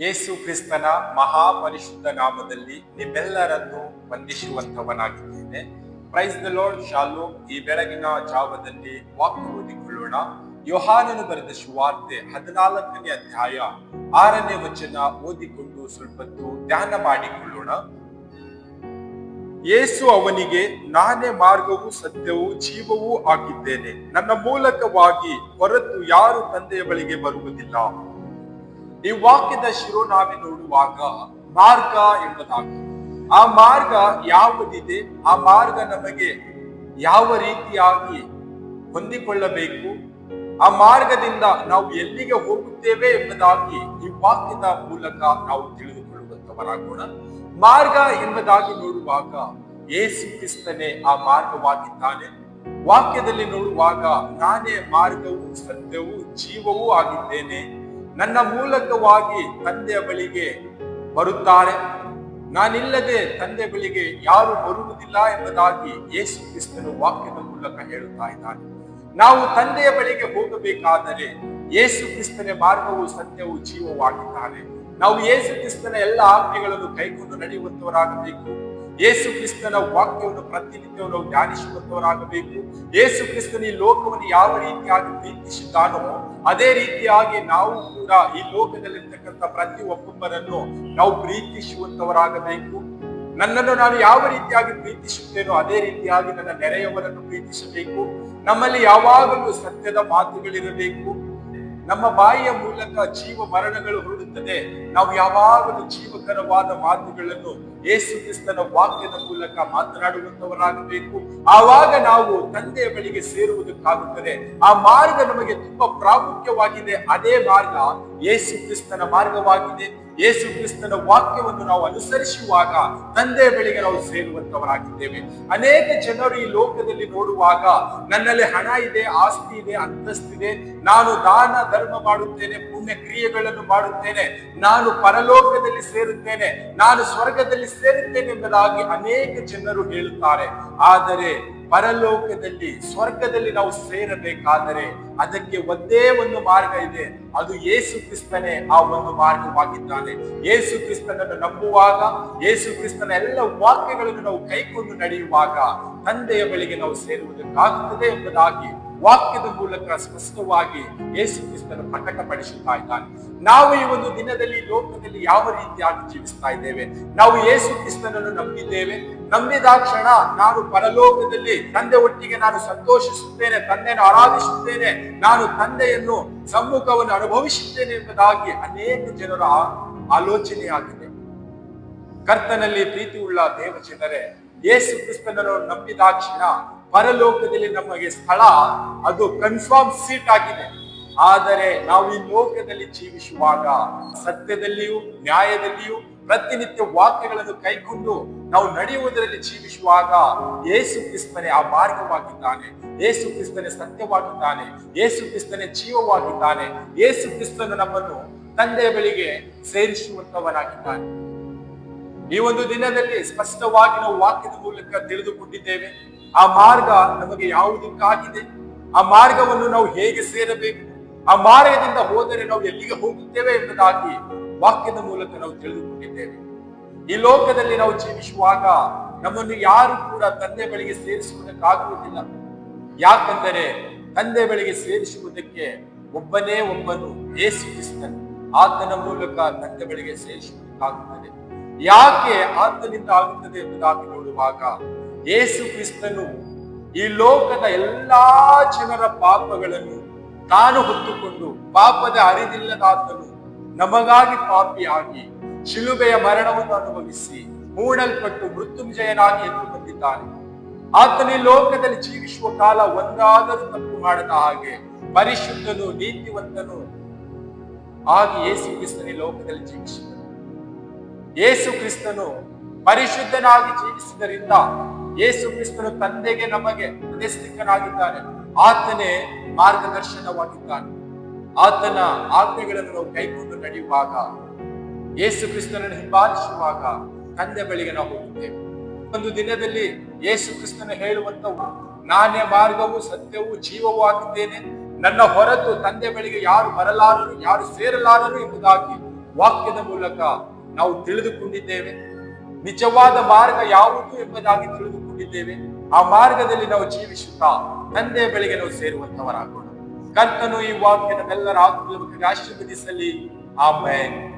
ಯೇಸು ಕ್ರಿಸ್ತನ ಮಹಾಪರಿಶುದ್ಧ ನಾಮದಲ್ಲಿ ನಿಮ್ಮೆಲ್ಲರನ್ನು ವಂದಿಸುವಂತವನಾಗಿದ್ದೇನೆ. Praise the Lord. ಶಾಲೋಮ್. ಈ ಬೆಳಗಿನ ಜಾವದಲ್ಲಿ ವಾಕ್ಯ ಓದಿಕೊಳ್ಳೋಣ. ಯೋಹಾನನು ಬರೆದ ಸುವಾರ್ತೆ 14ನೇ ಅಧ್ಯಾಯ 6ನೇ ವಚನ ಓದಿಕೊಂಡು ಸ್ವಲ್ಪತ್ತು ಧ್ಯಾನ ಮಾಡಿಕೊಳ್ಳೋಣ. ಯೇಸು ಅವನಿಗೆ, ನಾನೇ ಮಾರ್ಗವೂ ಸತ್ಯವೂ ಜೀವವೂ ಆಗಿದ್ದೇನೆ. ನನ್ನ ಮೂಲಕವಾಗಿ ಹೊರತು ಯಾರು ತಂದೆಯ ಬಳಿಗೆ ಬರುವುದಿಲ್ಲ. ಈ ವಾಕ್ಯದ ಶಿರೋನಾಮೆ ನೋಡುವಾಗ ಮಾರ್ಗ ಎಂಬುದಾಗಿ, ಆ ಮಾರ್ಗ ಯಾವುದಿದೆ, ಆ ಮಾರ್ಗ ನಮಗೆ ಯಾವ ರೀತಿಯಾಗಿ ಹೊಂದಿಕೊಳ್ಳಬೇಕು, ಆ ಮಾರ್ಗದಿಂದ ನಾವು ಎಲ್ಲಿಗೆ ಹೋಗುತ್ತೇವೆ ಎಂಬುದಾಗಿ ಈ ವಾಕ್ಯದ ಮೂಲಕ ನಾವು ತಿಳಿದುಕೊಳ್ಳುವಂತವರಾಗೋಣ. ಮಾರ್ಗ ಎಂಬುದಾಗಿ ನೋಡುವಾಗ ಯೇಸು ಕ್ರಿಸ್ತನೇ ಆ ಮಾರ್ಗವಾಗಿದ್ದಾನೆ. ವಾಕ್ಯದಲ್ಲಿ ನೋಡುವಾಗ ನಾನೇ ಮಾರ್ಗವೂ ಸತ್ಯವೂ ಜೀವವೂ ಆಗಿದ್ದೇನೆ. ನನ್ನ ಮೂಲಕವಾಗಿ ತಂದೆಯ ಬಳಿಗೆ ಬರುತ್ತಾರೆ, ನಾನಿಲ್ಲದೆ ತಂದೆ ಬಳಿಗೆ ಯಾರು ಬರುವುದಿಲ್ಲ ಎಂಬುದಾಗಿ ಯೇಸು ಕ್ರಿಸ್ತನು ವಾಕ್ಯದ ಮೂಲಕ ಹೇಳುತ್ತಾ ಇದ್ದಾನೆ. ನಾವು ತಂದೆಯ ಬಳಿಗೆ ಹೋಗಬೇಕಾದರೆ ಯೇಸು ಕ್ರಿಸ್ತನೇ ಮಾರ್ಗವು ಸತ್ಯವೂ ಜೀವವಾಗಿದ್ದಾನೆ. ನಾವು ಯೇಸು ಕ್ರಿಸ್ತನ ಎಲ್ಲ ಆಜ್ಞೆಗಳನ್ನು ಕೈಗೊಂಡು ನಡೆಯುವಂತವರಾಗಬೇಕು. ಯೇಸು ಕ್ರಿಸ್ತನ ವಾಕ್ಯವನ್ನು ಪ್ರತಿನಿತ್ಯವೂ ನಾವು ಧ್ಯಾನಿಸುವಂತವರಾಗಬೇಕು. ಯೇಸು ಕ್ರಿಸ್ತನ ಈ ಲೋಕವನ್ನು ಯಾವ ರೀತಿಯಾಗಿ ಪ್ರೀತಿಸಿದ್ದಾನೋ ಅದೇ ರೀತಿಯಾಗಿ ನಾವು ಕೂಡ ಈ ಲೋಕದಲ್ಲಿರ್ತಕ್ಕಂಥ ಪ್ರತಿ ಒಬ್ಬೊಬ್ಬರನ್ನು ನಾವು ಪ್ರೀತಿಸುವಂತವರಾಗಬೇಕು. ನನ್ನನ್ನು ನಾನು ಯಾವ ರೀತಿಯಾಗಿ ಪ್ರೀತಿಸುತ್ತೇನೋ ಅದೇ ರೀತಿಯಾಗಿ ನನ್ನ ನೆರೆಯವರನ್ನು ಪ್ರೀತಿಸಬೇಕು. ನಮ್ಮಲ್ಲಿ ಯಾವಾಗಲೂ ಸತ್ಯದ ಮಾತುಗಳಿರಬೇಕು. ನಮ್ಮ ಬಾಯಿಯ ಮೂಲಕ ಜೀವ ಮರಣಗಳು ಹೊರಡುತ್ತದೆ. ನಾವು ಯಾವಾಗಲೂ ಜೀವಕರವಾದ ಮಾತುಗಳನ್ನು ಯೇಸು ಕ್ರಿಸ್ತನ ವಾಕ್ಯದ ಮೂಲಕ ಮಾತನಾಡುವಂತವರಾಗಬೇಕು. ಆವಾಗ ನಾವು ತಂದೆಯ ಬಳಿಗೆ ಸೇರುವುದಕ್ಕಾಗುತ್ತದೆ. ಆ ಮಾರ್ಗ ನಮಗೆ ತುಂಬಾ ಪ್ರಾಮುಖ್ಯವಾಗಿದೆ. ಅದೇ ಮಾರ್ಗ ಯೇಸು ಕ್ರಿಸ್ತನ ಮಾರ್ಗವಾಗಿದೆ. ಯೇಸು ಕ್ರಿಸ್ತನ ವಾಕ್ಯವನ್ನು ನಾವು ಅನುಸರಿಸುವಾಗ ತಂದೆಯ ಬಳಿಗೆ ನಾವು ಸೇರುವಂತವರಾಗಿದ್ದೇವೆ. ಅನೇಕ ಜನರು ಈ ಲೋಕದಲ್ಲಿ ನೋಡುವಾಗ ನನ್ನಲ್ಲಿ ಹಣ ಇದೆ, ಆಸ್ತಿ ಇದೆ, ಅಂತಸ್ತಿದೆ, ನಾನು ದಾನ ಧರ್ಮ ಮಾಡುತ್ತೇನೆ, ಪುಣ್ಯ ಕ್ರಿಯೆಗಳನ್ನು ಮಾಡುತ್ತೇನೆ, ನಾನು ಪರಲೋಕದಲ್ಲಿ ಸೇರುತ್ತೇನೆ, ನಾನು ಸ್ವರ್ಗದಲ್ಲಿ ಸೇರುತ್ತೇನೆ ಎಂಬುದಾಗಿ ಅನೇಕ ಜನರು ಹೇಳುತ್ತಾರೆ. ಆದರೆ ಪರಲೋಕದಲ್ಲಿ ಸ್ವರ್ಗದಲ್ಲಿ ನಾವು ಸೇರಬೇಕಾದರೆ ಅದಕ್ಕೆ ಒಂದೇ ಒಂದು ಮಾರ್ಗ ಇದೆ. ಅದು ಯೇಸು ಕ್ರಿಸ್ತನೇ ಆ ಒಂದು ಮಾರ್ಗವಾಗಿದ್ದಾನೆ. ಯೇಸು ಕ್ರಿಸ್ತನನ್ನು ನಂಬುವಾಗ, ಯೇಸು ಕ್ರಿಸ್ತನ ಎಲ್ಲ ವಾಕ್ಯಗಳನ್ನು ನಾವು ಕೈಕೊಂಡು ನಡೆಯುವಾಗ ತಂದೆಯ ಬಳಿಗೆ ನಾವು ಸೇರುವುದಕ್ಕಾಗುತ್ತದೆ ಎಂಬುದಾಗಿ ವಾಕ್ಯದ ಮೂಲಕ ಸ್ಪಷ್ಟವಾಗಿ ಯೇಸು ಕ್ರಿಸ್ತನ ಪ್ರಕಟಪಡಿಸುತ್ತಾ ಇದ್ದಾನೆ. ನಾವು ಈ ಒಂದು ದಿನದಲ್ಲಿ ಲೋಕದಲ್ಲಿ ಯಾವ ರೀತಿಯಾಗಿ ಜೀವಿಸ್ತಾ ಇದ್ದೇವೆ? ನಾವು ಯೇಸು ಕ್ರಿಸ್ತನನ್ನು ನಂಬಿದ್ದೇವೆ. ನಂಬಿದಾಕ್ಷಣ ನಾನು ಪರಲೋಕದಲ್ಲಿ ತಂದೆ ಒಟ್ಟಿಗೆ ನಾನು ಸಂತೋಷಿಸುತ್ತೇನೆ, ತಂದೆಯನ್ನು ಆರಾಧಿಸುತ್ತೇನೆ, ನಾನು ತಂದೆಯನ್ನು ಸಮ್ಮುಖವನ್ನು ಅನುಭವಿಸುತ್ತೇನೆ ಎಂಬುದಾಗಿ ಅನೇಕ ಜನರ ಆಲೋಚನೆಯಾಗಿದೆ. ಕರ್ತನಲ್ಲಿ ಪ್ರೀತಿ ಉಳ್ಳ ದೇವ ಜನರೇ, ಯೇಸು ಕ್ರಿಸ್ತನನ್ನು ನಂಬಿದಾಕ್ಷಣ ಪರಲೋಕದಲ್ಲಿ ನಮಗೆ ಸ್ಥಳ ಅದು ಕನ್ಫರ್ಮ್ ಸೀಟ್ ಆಗಿದೆ. ಆದರೆ ನಾವು ಈ ಲೋಕದಲ್ಲಿ ಜೀವಿಸುವಾಗ ಸತ್ಯದಲ್ಲಿಯೂ ನ್ಯಾಯದಲ್ಲಿಯೂ ಪ್ರತಿನಿತ್ಯ ವಾಕ್ಯಗಳನ್ನು ಕೈಕೊಂಡು ನಾವು ನಡೆಯುವುದರಲ್ಲಿ ಜೀವಿಸುವಾಗ ಯೇಸು ಕ್ರಿಸ್ತನೇ ಆ ಮಾರ್ಗವಾಗಿದ್ದಾನೆ. ಯೇಸು ಕ್ರಿಸ್ತನೇ ಸತ್ಯವಾಗಿದ್ದಾನೆ. ಯೇಸು ಕ್ರಿಸ್ತನೇ ಜೀವವಾಗಿದ್ದಾನೆ. ಯೇಸು ಕ್ರಿಸ್ತನು ನಮ್ಮನ್ನು ತಂದೆಯ ಬಳಿಗೆ ಸೇರಿಸುವಂತವನಾಗಿದ್ದಾನೆ. ಈ ಒಂದು ದಿನದಲ್ಲಿ ಸ್ಪಷ್ಟವಾಗಿ ನಾವು ವಾಕ್ಯದ ಮೂಲಕ ತಿಳಿದುಕೊಂಡಿದ್ದೇವೆ. ಆ ಮಾರ್ಗ ನಮಗೆ ಯಾವುದಕ್ಕಾಗಿದೆ, ಆ ಮಾರ್ಗವನ್ನು ನಾವು ಹೇಗೆ ಸೇರಬೇಕು, ಆ ಮಾರ್ಗದಿಂದ ಹೋದರೆ ನಾವು ಎಲ್ಲಿಗೆ ಹೋಗುತ್ತೇವೆ ಎಂಬುದಾಗಿ ವಾಕ್ಯದ ಮೂಲಕ ನಾವು ತಿಳಿದುಕೊಂಡಿದ್ದೇವೆ. ಈ ಲೋಕದಲ್ಲಿ ನಾವು ಜೀವಿಸುವಾಗ ನಮ್ಮನ್ನು ಯಾರು ಕೂಡ ತಂದೆ ಬಳಿಗೆ ಸೇರಿಸುವುದಕ್ಕಾಗುವುದಿಲ್ಲ. ಯಾಕಂದರೆ ತಂದೆ ಬಳಿಗೆ ಸೇರಿಸುವುದಕ್ಕೆ ಒಬ್ಬನೇ ಒಬ್ಬನು ಯೇಸು ಕ್ರಿಸ್ತನು. ಆತನ ಮೂಲಕ ತಂದೆ ಬಳಿಗೆ ಸೇರಿಸುವುದಕ್ಕಾಗುತ್ತದೆ. ಯಾಕೆ ಆತನಿಂದ ಆಗುತ್ತದೆ ಎಂಬುದಾಗಿ ನೋಡುವಾಗ ಯೇಸು ಕ್ರಿಸ್ತನು ಈ ಲೋಕದ ಎಲ್ಲಾ ಜನರ ಪಾಪಗಳನ್ನು ತಾನು ಹೊತ್ತುಕೊಂಡು, ಪಾಪದ ಅರಿವಿಲ್ಲದಾತನು ನಮಗಾಗಿ ಪಾಪಿಯಾಗಿ ಶಿಲುಬೆಯ ಮರಣವನ್ನು ಅನುಭವಿಸಿ ಹೂಣಲ್ಪಟ್ಟು ಮೃತ್ಯುಂಜಯನಾಗಿ ಎದ್ದು ಬಂದಿದ್ದಾನೆ. ಆತನ ಈ ಲೋಕದಲ್ಲಿ ಜೀವಿಸುವ ಕಾಲ ಒಂದಾದರೂ ತಪ್ಪು ಮಾಡದ ಹಾಗೆ ಪರಿಶುದ್ಧನು ನೀತಿವಂತನು ಆಗಿ ಯೇಸು ಕ್ರಿಸ್ತನ ಈ ಲೋಕದಲ್ಲಿ ಜೀವಿಸಿದನು. ಯೇಸು ಕ್ರಿಸ್ತನು ಪರಿಶುದ್ಧನಾಗಿ ಜೀವಿಸಿದರಿಂದ ಯೇಸು ಕ್ರಿಸ್ತನು ತಂದೆಗೆ ನಮಗೆ ಮಧ್ಯಸ್ಥಿಕನಾಗಿದ್ದಾನೆ. ಆತನೇ ಮಾರ್ಗದರ್ಶನವಾಗಿದ್ದಾನೆ. ಆತನ ಆಜ್ಞೆಗಳನ್ನು ನಾವು ಕೈಕೊಂಡು ನಡೆಯುವಾಗ, ಯೇಸು ಕ್ರಿಸ್ತನನ್ನು ಹಿಂಬಾಲಿಸುವಾಗ ತಂದೆ ಬಳಿಗೆ ನಾವು ಹೋಗುತ್ತೇವೆ. ಒಂದು ದಿನದಲ್ಲಿ ಯೇಸು ಕ್ರಿಸ್ತನು ಹೇಳುವಂತವು, ನಾನೇ ಮಾರ್ಗವೂ ಸತ್ಯವೂ ಜೀವವೂ ಆಗಿದ್ದೇನೆ, ನನ್ನ ಹೊರತು ತಂದೆ ಬಳಿಗೆ ಯಾರು ಬರಲಾರರು, ಯಾರು ಸೇರಲಾರರು ಎಂಬುದಾಗಿ ವಾಕ್ಯದ ಮೂಲಕ ನಾವು ತಿಳಿದುಕೊಂಡಿದ್ದೇವೆ. ನಿಜವಾದ ಮಾರ್ಗ ಯಾವುದು ಎಂಬುದಾಗಿ ತಿಳಿದುಕೊಂಡಿದ್ದೇವೆ. ಆ ಮಾರ್ಗದಲ್ಲಿ ನಾವು ಜೀವಿಸುತ್ತಾ ತಂದೆಯ ಬಳಿಗೆ ನಾವು ಸೇರುವಂತವರಾಗೋಣ. ಕರ್ತನು ಈ ವಾಕ್ಯ ನಮ್ಮೆಲ್ಲರ ಆತ್ಮಕ್ಕೆ ಆಶೀರ್ವದಿಸಲಿ. ಆಮೆನ್.